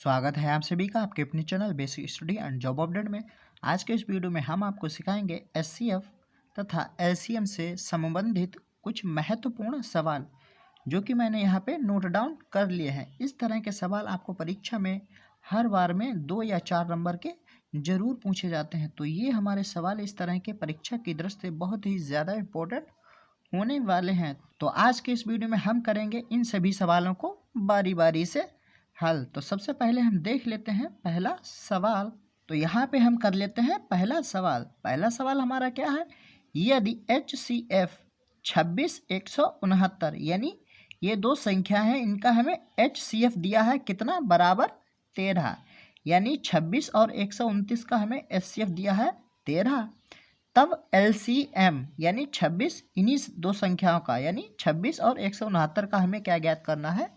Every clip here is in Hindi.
स्वागत है आप सभी का आपके अपने channel basic study and job update में। आज के इस वीडियो में हम आपको सिखाएंगे एचसीएफ तथा एलसीएम से संबंधित कुछ महत्वपूर्ण सवाल जो कि मैंने यहाँ पे नोट डाउन कर लिए हैं। इस तरह के सवाल आपको परीक्षा में हर बार में 2 या 4 नंबर के जरूर पूछे जाते हैं। तो ये हमारे सवाल इस तरह के परीक्षा की दृष्टि से बहुत ही ज़्यादा इम्पोर्टेंट होने वाले हैं। तो आज के इस वीडियो में हम करेंगे इन सभी सवालों को बारी बारी से हल। तो सबसे पहले हम देख लेते हैं पहला सवाल। तो यहाँ पे हम कर लेते हैं पहला सवाल। पहला सवाल हमारा क्या है, यदि HCF 26,169 यानी ये दो संख्या है, इनका हमें HCF दिया है कितना, बराबर 13, यानी 26 और 129 का हमें HCF दिया है 13। तब LCM यानी 26 इन्हीं दो संख्याओं का यानी 26 और 169 का हमें क्या ज्ञात करना है,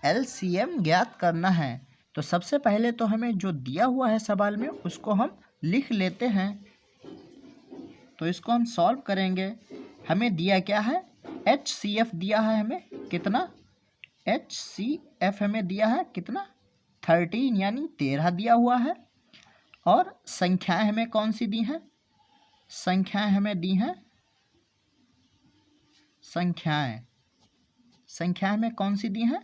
LCM ज्ञात करना है। तो सबसे पहले तो हमें जो दिया हुआ है सवाल में उसको हम लिख लेते हैं। तो इसको हम सॉल्व करेंगे। हमें दिया क्या है, HCF दिया है हमें कितना, HCF हमें दिया है कितना 13 यानी 13 दिया हुआ है। और संख्याएं हमें कौन सी दी हैं, संख्याएं हमें दी हैं, संख्याएं हमें कौन सी दी हैं,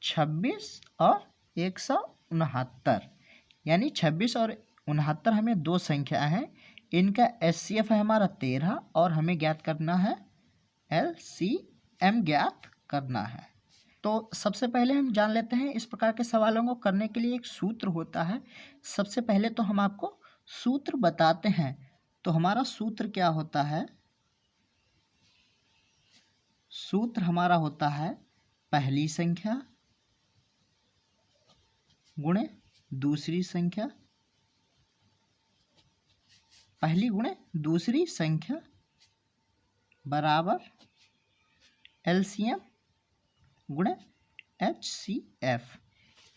26 और 169 यानी 26 और 69 हमें दो संख्या हैं, इनका HCF है हमारा 13 और हमें ज्ञात करना है LCM ज्ञात करना है। तो सबसे पहले हम जान लेते हैं इस प्रकार के सवालों को करने के लिए एक सूत्र होता है। सबसे पहले तो हम आपको सूत्र बताते हैं। तो हमारा सूत्र क्या होता है, सूत्र हमारा होता है पहली संख्या गुणे दूसरी संख्या, पहली गुणे दूसरी संख्या बराबर LCM गुणे HCF।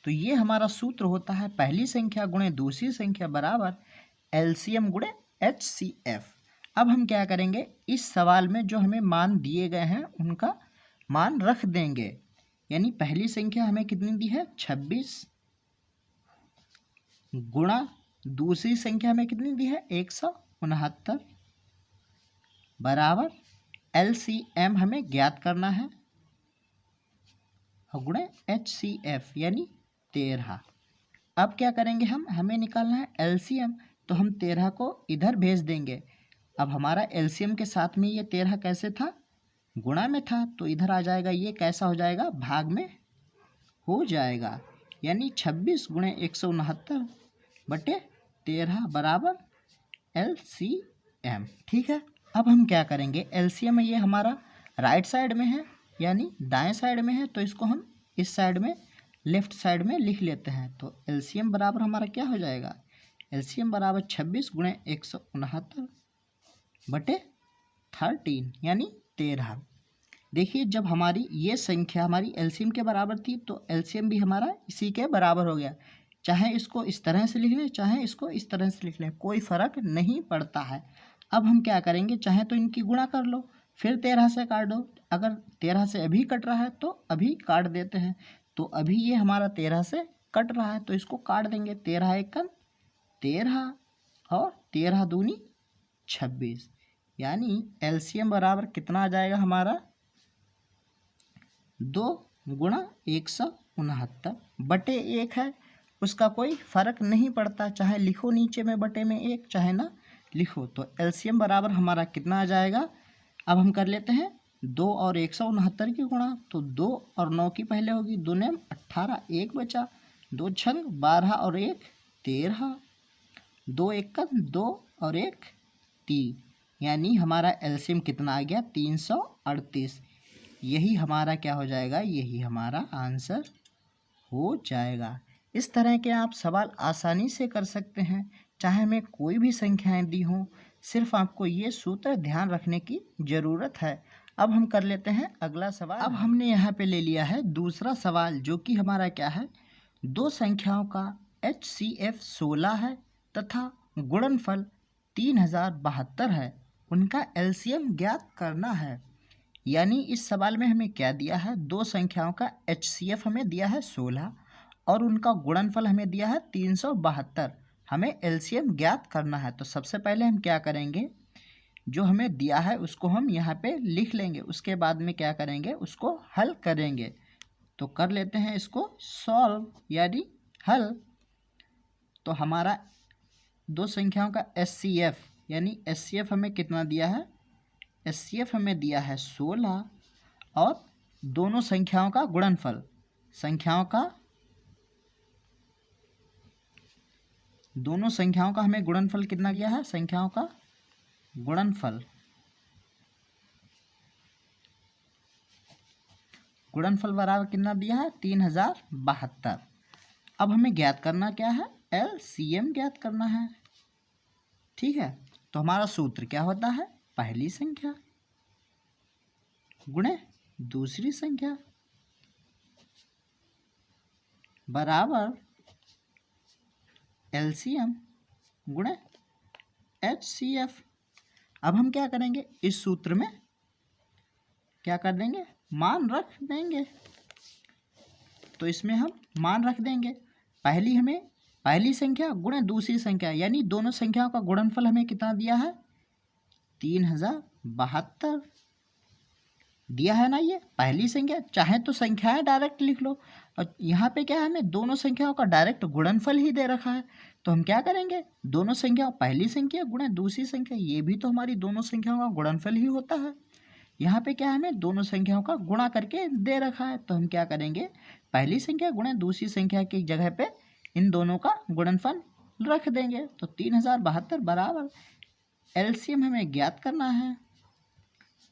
तो ये हमारा सूत्र होता है पहली संख्या गुणे दूसरी संख्या बराबर LCM गुणे HCF। अब हम क्या करेंगे, इस सवाल में जो हमें मान दिए गए हैं उनका मान रख देंगे। यानी पहली संख्या हमें कितनी दी है 26 गुणा दूसरी संख्या में कितनी दी है 169 बराबर LCM हमें ज्ञात करना है गुणे HCF यानी 13। अब क्या करेंगे हमें निकालना है LCM। तो हम 13 को इधर भेज देंगे। अब हमारा LCM के साथ में ये 13 कैसे था, गुणा में था, तो इधर आ जाएगा, ये कैसा हो जाएगा, भाग में हो जाएगा। यानी 26 गुणे 169 बटे 13 बराबर LCM। ठीक है। अब हम क्या करेंगे, LCM ये हमारा राइट साइड में है यानी दाएं साइड में है, तो इसको हम इस साइड में लेफ्ट साइड में लिख लेते हैं। तो LCM बराबर हमारा क्या हो जाएगा, LCM बराबर 26 गुणे 169 बटे 13 यानी 13। देखिए जब हमारी ये संख्या हमारी LCM के बराबर थी तो LCM भी हमारा इसी के बराबर हो गया। चाहे इसको इस तरह से लिख लें चाहे इसको इस तरह से लिख लें, कोई फ़र्क नहीं पड़ता है। अब हम क्या करेंगे, चाहे तो इनकी गुणा कर लो फिर 13 से काट दो। अगर 13 से अभी कट रहा है तो अभी काट देते हैं। तो अभी ये हमारा 13 से कट रहा है तो इसको काट देंगे। 13 एकम 13 और 13 दूनी 26 यानी LCM बराबर कितना आ जाएगा हमारा 2 गुणा 169 बटे 1 है, उसका कोई फ़र्क नहीं पड़ता, चाहे लिखो नीचे में बटे में 1 चाहे ना लिखो। तो LCM बराबर हमारा कितना आ जाएगा, अब हम कर लेते हैं 2 और 169 की गुणा। तो 2 और 9 की पहले होगी, 2 ने 18, 1 बचा, 2 छंग 12 और 1 13, 2 एकम 2 और 1 3 यानी हमारा LCM कितना आ गया 338। यही हमारा क्या हो जाएगा, यही हमारा आंसर हो जाएगा। इस तरह के आप सवाल आसानी से कर सकते हैं, चाहे हमें कोई भी संख्याएं दी हों, सिर्फ आपको ये सूत्र ध्यान रखने की ज़रूरत है। अब हम कर लेते हैं अगला सवाल। अब हमने यहाँ पे ले लिया है दूसरा सवाल जो कि हमारा क्या है, दो संख्याओं का HCF 16 है तथा गुणनफल 3072 है, उनका LCM ज्ञात करना है। यानी इस सवाल में हमें क्या दिया है, दो संख्याओं का HCF हमें दिया है 16 और उनका गुणनफल हमें दिया है 372। हमें एलसीएम ज्ञात करना है। तो सबसे पहले हम क्या करेंगे, जो हमें दिया है उसको हम यहाँ पे लिख लेंगे, उसके बाद में क्या करेंगे, उसको हल करेंगे। तो कर लेते हैं इसको सॉल्व यानी हल। तो हमारा दो संख्याओं का एचसीएफ यानी एचसीएफ हमें कितना दिया है, एचसीएफ हमें दिया है 16 और दोनों संख्याओं का गुणनफल, दोनों संख्याओं का हमें गुणनफल कितना दिया है, संख्याओं का गुणनफल बराबर कितना दिया है, 3072। अब हमें ज्ञात करना क्या है, एलसीएम ज्ञात करना है। ठीक है, तो हमारा सूत्र क्या होता है, पहली संख्या गुणे दूसरी संख्या बराबर एलसीएम गुणे एचसीएफ। अब हम क्या करेंगे, इस सूत्र में क्या कर देंगे, मान रख देंगे। तो इसमें हम मान रख देंगे, पहली संख्या गुणे दूसरी संख्या यानी दोनों संख्याओं का गुणनफल हमें कितना दिया है, 3072 दिया है ना। ये पहली संख्या, चाहे तो संख्याएं डायरेक्ट लिख लो, और यहाँ पे क्या है, हमें दोनों संख्याओं का डायरेक्ट गुणनफल ही दे रखा है। तो हम क्या करेंगे, दोनों संख्याओं, पहली संख्या गुणे दूसरी संख्या, ये भी तो हमारी दोनों संख्याओं का गुणनफल ही होता है। यहाँ पे क्या है, हमें दोनों संख्याओं का गुणा करके दे रखा है। तो हम क्या करेंगे, पहली संख्या गुणे दूसरी संख्या की जगह पे इन दोनों का गुणनफल रख देंगे। तो 3072 बराबर एलसीएम हमें ज्ञात करना है।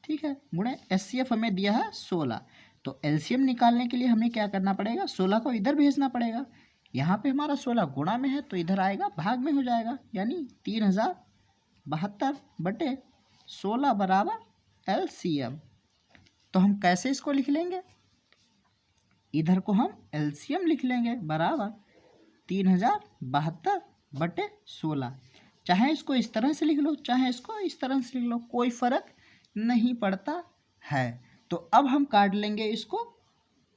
ठीक है, गुणे एचसीएफ हमें दिया है 16। तो एलसीएम निकालने के लिए हमें क्या करना पड़ेगा, 16 को इधर भेजना पड़ेगा। यहाँ पे हमारा 16 गुणा में है तो इधर आएगा भाग में हो जाएगा, यानी 3072 बटे 16 बराबर एलसीएम। तो हम कैसे इसको लिख लेंगे, इधर को हम एलसीएम लिख लेंगे बराबर 3072 बटे 16। चाहे इसको इस तरह से लिख लो, चाहे इसको इस तरह से लिख लो, कोई फर्क नहीं पड़ता है। तो अब हम काट लेंगे इसको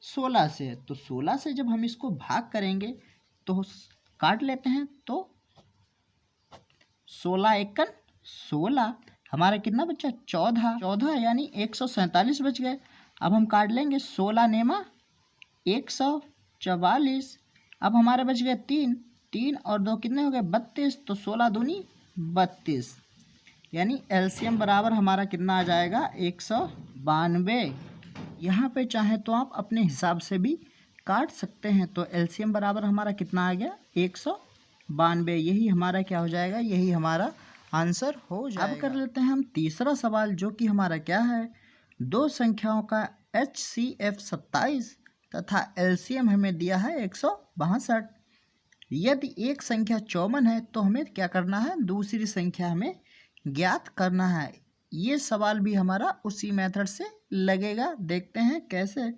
16 से। तो 16 से जब हम इसको भाग करेंगे तो काट लेते हैं, तो 16 एकन 16, हमारा कितना बचा, 14 यानी 147 बच गए। अब हम काट लेंगे 16 नेमा 144। अब हमारे बच गए 3 और 2 कितने हो गए, 32। तो 16 दूनी 32, यानी एलसीएम बराबर हमारा कितना आ जाएगा, 192। यहाँ पे चाहे तो आप अपने हिसाब से भी काट सकते हैं। तो एलसीएम बराबर हमारा कितना आ गया, 192। यही हमारा क्या हो जाएगा, यही हमारा आंसर हो जाएगा। अब कर लेते हैं हम तीसरा सवाल, जो कि हमारा क्या है, दो संख्याओं का एचसीएफ 27 तथा एलसीएम हमें दिया है 162। यदि एक संख्या 54 है तो हमें क्या करना है, दूसरी संख्या हमें ज्ञात करना है। ये सवाल भी हमारा उसी मेथड से लगेगा, देखते हैं कैसे।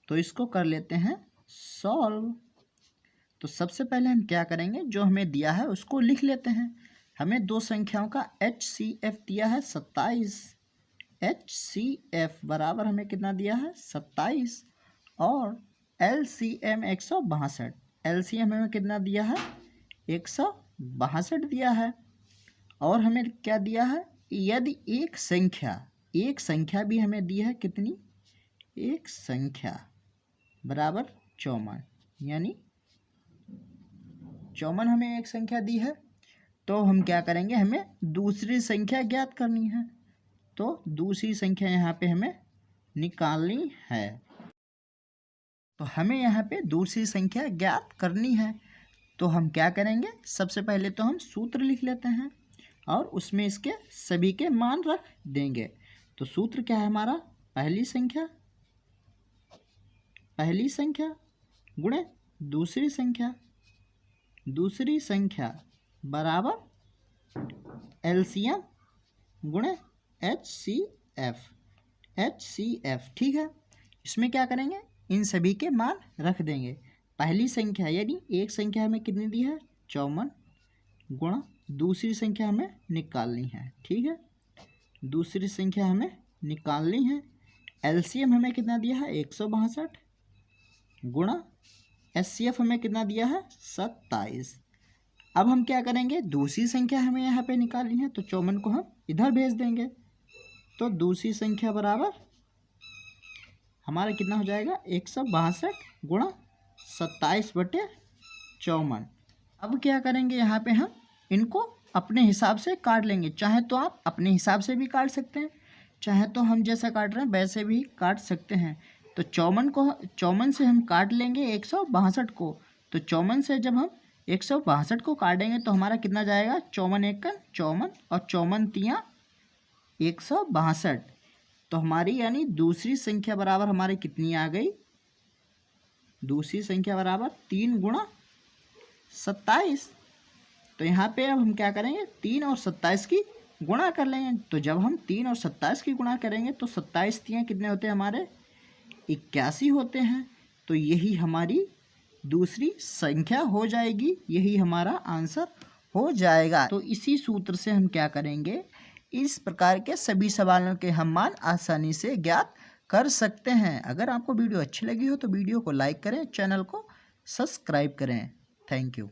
तो इसको कर लेते हैं सॉल्व। तो सबसे पहले हम क्या करेंगे, जो हमें दिया है उसको लिख लेते हैं। हमें दो संख्याओं का एचसीएफ दिया है 27, एचसीएफ बराबर हमें कितना दिया है 27, और एलसीएम 162, एलसीएम हमें कितना दिया है 162 दिया है। और हमें क्या दिया है, यदि एक संख्या भी हमें दी है कितनी, एक संख्या बराबर 54, यानी 54 हमें एक संख्या दी है। तो हम क्या करेंगे, हमें दूसरी संख्या ज्ञात करनी है। तो दूसरी संख्या यहाँ पे हमें निकालनी है। तो हमें यहाँ पे दूसरी संख्या ज्ञात करनी है। तो हम क्या करेंगे, सबसे पहले तो हम सूत्र लिख लेते हैं और उसमें इसके सभी के मान रख देंगे। तो सूत्र क्या है हमारा, पहली संख्या गुणे दूसरी संख्या बराबर एलसीएम गुणे एचसीएफ। ठीक है, इसमें क्या करेंगे, इन सभी के मान रख देंगे। पहली संख्या यानी एक संख्या हमें कितनी दी है 54 गुणा दूसरी संख्या हमें निकालनी है। ठीक है, दूसरी संख्या हमें निकालनी है। एलसीएम हमें कितना दिया है 162 गुणा HCF हमें कितना दिया है 27। अब हम क्या करेंगे, दूसरी संख्या हमें यहाँ पे निकालनी है, तो 54 को हम इधर भेज देंगे। तो दूसरी संख्या बराबर हमारा कितना हो जाएगा 162 गुणा 27/54। अब क्या करेंगे, यहाँ पे हम इनको अपने हिसाब से काट लेंगे। चाहे तो आप अपने हिसाब से भी काट सकते हैं, चाहे तो हम जैसा काट रहे हैं वैसे भी काट सकते हैं। तो 54 से हम काट लेंगे 162 को। तो 54 से जब हम 162 को काटेंगे तो हमारा कितना जाएगा, 54 एक 54 और 54 तिया 162। तो हमारी यानी दूसरी संख्या बराबर हमारी कितनी आ गई, दूसरी संख्या बराबर 3 गुणा 27। तो यहाँ पे अब हम क्या करेंगे, 3 और 27 की गुणा कर लेंगे। तो जब हम 3 और 27 की गुणा करेंगे तो 27 तिया कितने होते हैं हमारे 81 होते हैं। तो यही हमारी दूसरी संख्या हो जाएगी, यही हमारा आंसर हो जाएगा। तो इसी सूत्र से हम क्या करेंगे, इस प्रकार के सभी सवालों के हम मान आसानी से ज्ञात कर सकते हैं। अगर आपको वीडियो अच्छी लगी हो तो वीडियो को लाइक करें, चैनल को सब्सक्राइब करें। Thank you.